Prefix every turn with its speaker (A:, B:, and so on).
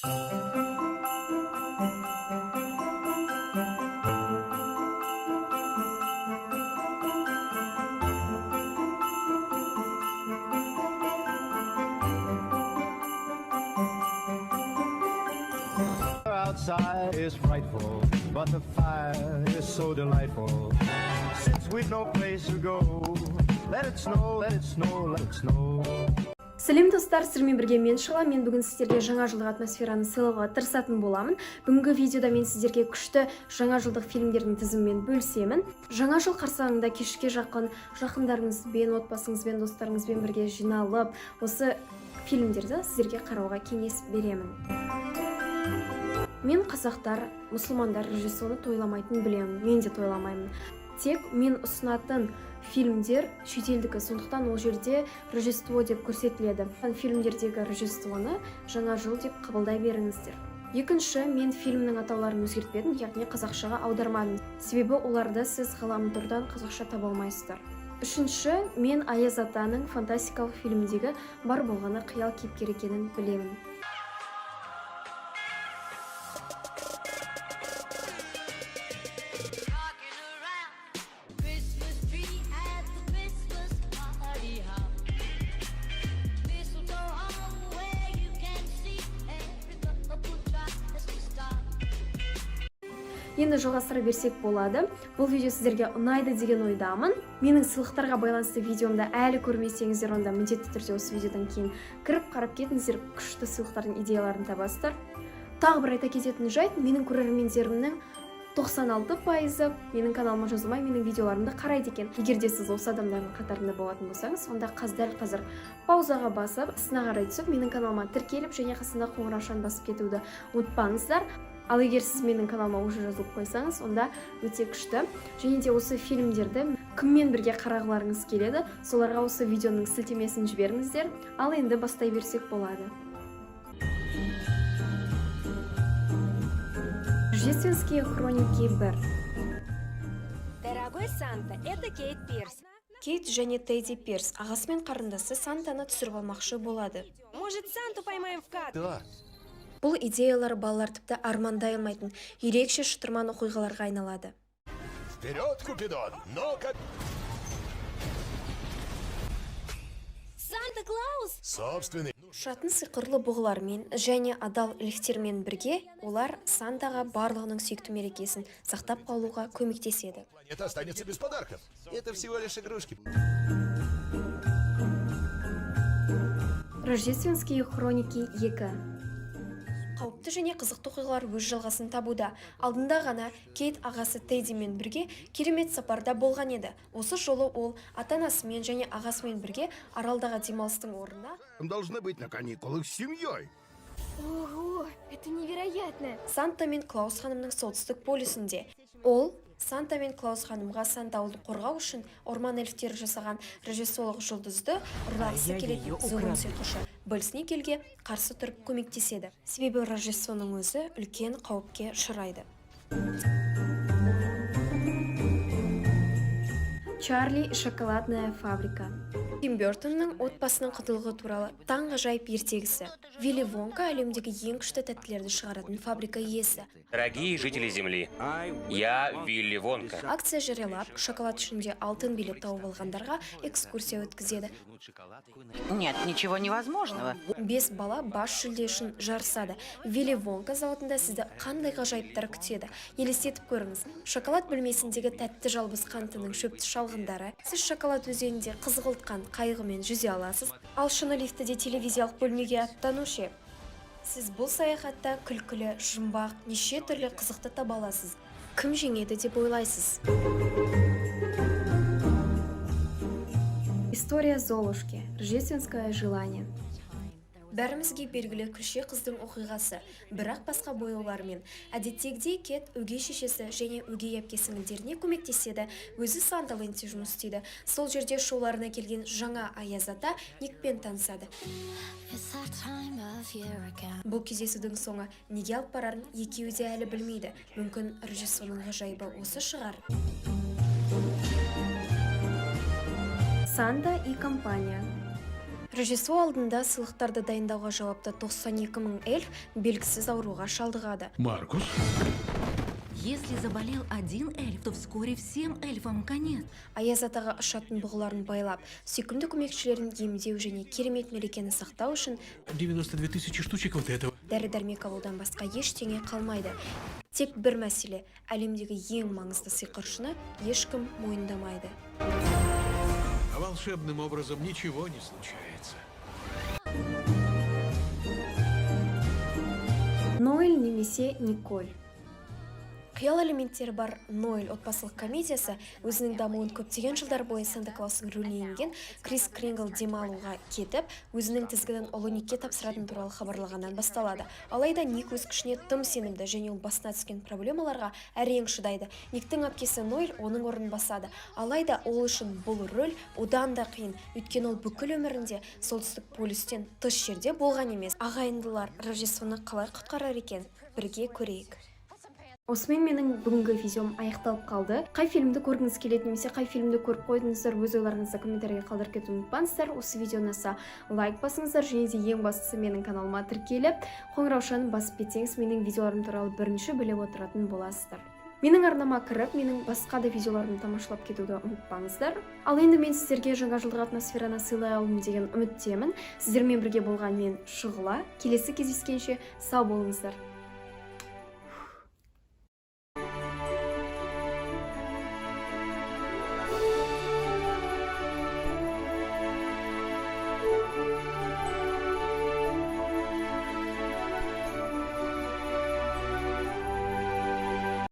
A: Outside is frightful, but the fire is so delightful. Since we've no place to go, let it snow, let it snow, let it snow.
B: Сәлем достар, сіздермен бірге мен Шыла. Мен бүгін сіздерге жаңа жылдық атмосфераны сыйлауға тырысатын боламын. Бүгінгі видеода мен сіздерге күшті жаңа жылдық фильмдердің тізімімен бөлісемін. Жаңа жыл қарсаңында кешке жақын жақындарыңызбен, отбасыңызбен, достарыңызбен бірге жиналып, осы фильмдерді сіздерге қарауға кеңес беремін. Мен қазақтар, мұсылмандар рождествоны тойламайтын білемін. Мен де тойламаймын. Тек мен ұсынатын фильмдер шетелдікі, сондықтан ол жерде рождество деп көрсетіледі. Фильмдердегі рождествоны жаңа жыл деп қабылдай беріңіздер. Екінші, мен фильмнің атауларын өзгертпедім, яғни қазақшаға аудармадым. Себебі оларды сіз ғаламтордан қазақша таба алмайсыздар. Үшінші, мен Аяз Атаның фантастикалық фильмдегі бар болғаны қиял кейіпкер екенін білемін. Енді жалғастыра берсек болады. Бұл видео сіздерге ұнайды деген ойдамын. Менің сыйлықтарға байланысты видеомда әлі көрмесеңіздер, онда міндетті түрде осы видеодан кейін кіріп қарап кетіңіздер, күшті сыйлықтардың идеяларын табасыздар. Тағы бір айта кететін жайт, менің көрермендерімнің 96% менің каналыма жазылмай менің видеоларымды қарайды екен. Егер де сіз осы адамдардың қатарында болатын болсаңыз, онда дәл қазір паузаға басып, ісіне қарай түсіп, менің каналыма тіркеліп, және қасында қоңыраушаны басып кетуді ұмытпаңыздар. Ал егер сіз менің каналыма уже жазылып қойсаңыз, онда өте күшті. Және де осы фильмдерді кіммен бірге қарағыларыңыз келеді, соларға осы видеоның сілтемесін жіберіңіздер. Ал енді бастай берсек болады. Рождественские хроники 1.
C: Дорогой Санта, это Кейт Пирс.
B: Кейт және Тедди Пирс ағасы мен қарындасы Сантаны түсіріп алмақшы болады.
C: Может, Санту поймаем в кадр?
A: Да.
B: Бұл идеялар балалар тіпті армандай алмайтын ерекше шытырман оқиғаларға айналады.
A: Вперед, Купидон! Ну-ка!
C: Санта-Клаус!
A: Собственный.
B: Шатын сиқырлы бұғылармен және адал лифтермен бірге олар Сантаға барлығының сүйікті мерекесін сақтап қалуға көмектеседі.
A: Планета останется без подарков. Это всего лишь игрушки.
B: Рождественские хроники 2. Қауіпті және қызықты оқиғалар өз жалғасын табуда. Алдында ғана Кейт ағасы Теддимен бірге керемет сапарда болған еді. Осы жолы ол ата-анасымен және ағасымен бірге аралдағы демалыстың орнына
A: Должны быть на каникулах с семьей.
C: Ого, это невероятно!
B: Санта мен Клаус ханымның солтүстік полюсінде. Ол Санта мен Клаус ханымға Санта ауылды қорғау үшін орман эльфтері жасаған рождестволық жұлдызды ұрлағысы келетін зұлым сиқыршы Бөлснигельге қарсы тұрып көмектеседі. Себебі рождествоның өзі үлкен қауіпке ұшырайды. Чарли и шоколадная фабрика. Тим Бёртонның отбасының құтылығы туралы таңғажайып ертегісі. Вилли Вонка әлемдегі ең күшті тәттілерді шығаратын фабрика иесі.
D: Дорогие жители Земли, я Вилли Вонка.
B: Акция жариялап, шоколад ішінде алтын билет тауып алғандарға экскурсия өткізеді.
E: Нет, ничего невозможного.
B: 5 бала бас жүлде үшін жарысады. Вилли Вонка зауытында сізді қандай ғажайыптар күтеді. Елестетіп көріңіз. Шоколад бөлмесіндегі тәтті жалбыз қантының шөпті шалғындары. Сіз шоколад өзенінде қызғылтқан қайғымен жүзе аласыз. Ал шыны лифтіде телевизиялық бөлмеге аттанушы. Сіз бұл саяхатта күлкілі, жұмбақ, неше түрлі қызықты таба аласыз. Кім жеңеді деп ойлайсыз? История Золушки. Рождественское желание. Бәрімізге белгілі күлше қыздың оқиғасы, бірақ басқа бояулармен. Әдеттегідей Кет өгей шешесі және өгей әпке сіңілдеріне көмектеседі, өзі Санталендте жұмыс істейді. Сол жерде шоуларына келген жаңа Аяз Ата Никпен танысады. Бұл кездесудің соңы неге алып барарын екеуі де әлі білмейді. Мүмкін режиссерінің ғажайыбы осы шығар. Санта и компания. Рождество алдында сыйлықтарды дайындауға жауапты 92 000 эльф белгісіз ауруға шалдығады.
F: Маркус?
G: Если заболел один эльф, то вскоре всем эльфам конец.
B: Аяз атаға ұшатын бұғыларын байлап, сүйкімді көмекшілерін емдеу және керемет мерекені сақтау үшін
F: 92 000 штучек вот этого.
B: дәрі-дәрмек алудан басқа ештеңе қалмайды. Тек бір мәселе, әлемдегі ең маңызды сиқыршыны ешкім мойындамайды.
F: А волшебным образом ничего не случается.
B: Ноэль немесе Николь. Қиял элементтері бар Ноэль отбасылық комедиясы өзінің дамуын көптеген жылдар бойы Санта-Клаустың рөліне енген Крис Крингл демалуға кетіп, өзінің тізгінін ұлы Никке тапсыратын туралы хабарлағаннан басталады. Алайда Ник өз күшіне тым сенімді және ол басына түскен проблемаларға әрең шыдайды. Никтің әпкесі Ноэль оның орнын басады. Алайда ол үшін бұл рөл одан да қиын, өйткені ол бүкіл өмірінде солтүстік полюстен тыс жерде болған емес. Ағайындылар Рождествоны қалай құтқарар екен? Бірге көрейік. Осымен менің бүгінгі видеом аяқталып қалды. Қай фильмді көргіңіз келеді немесе қай фильмді көріп қойдыңыздар, өз ойларыңызды комментарийге қалдырып кетуді ұмытпаңыздар. Осы видео ұнаса лайк басыңыздар және де ең бастысы менің каналыма тіркеліп, қоңыраушаны басып кетсеңіз, менің видеоларым туралы бірінші біліп отыратын боласыздар. Менің арнама кіріп, менің басқа да видеоларымды тамашалап кетуді ұмытпаңыздар. Ал енді мен сіздерге жаңа жылдық атмосфераны сыйлай алдым деген үміттемін. Сіздермен бірге болған мен Шұғыла. Келесі кездескенше сау болыңыздар.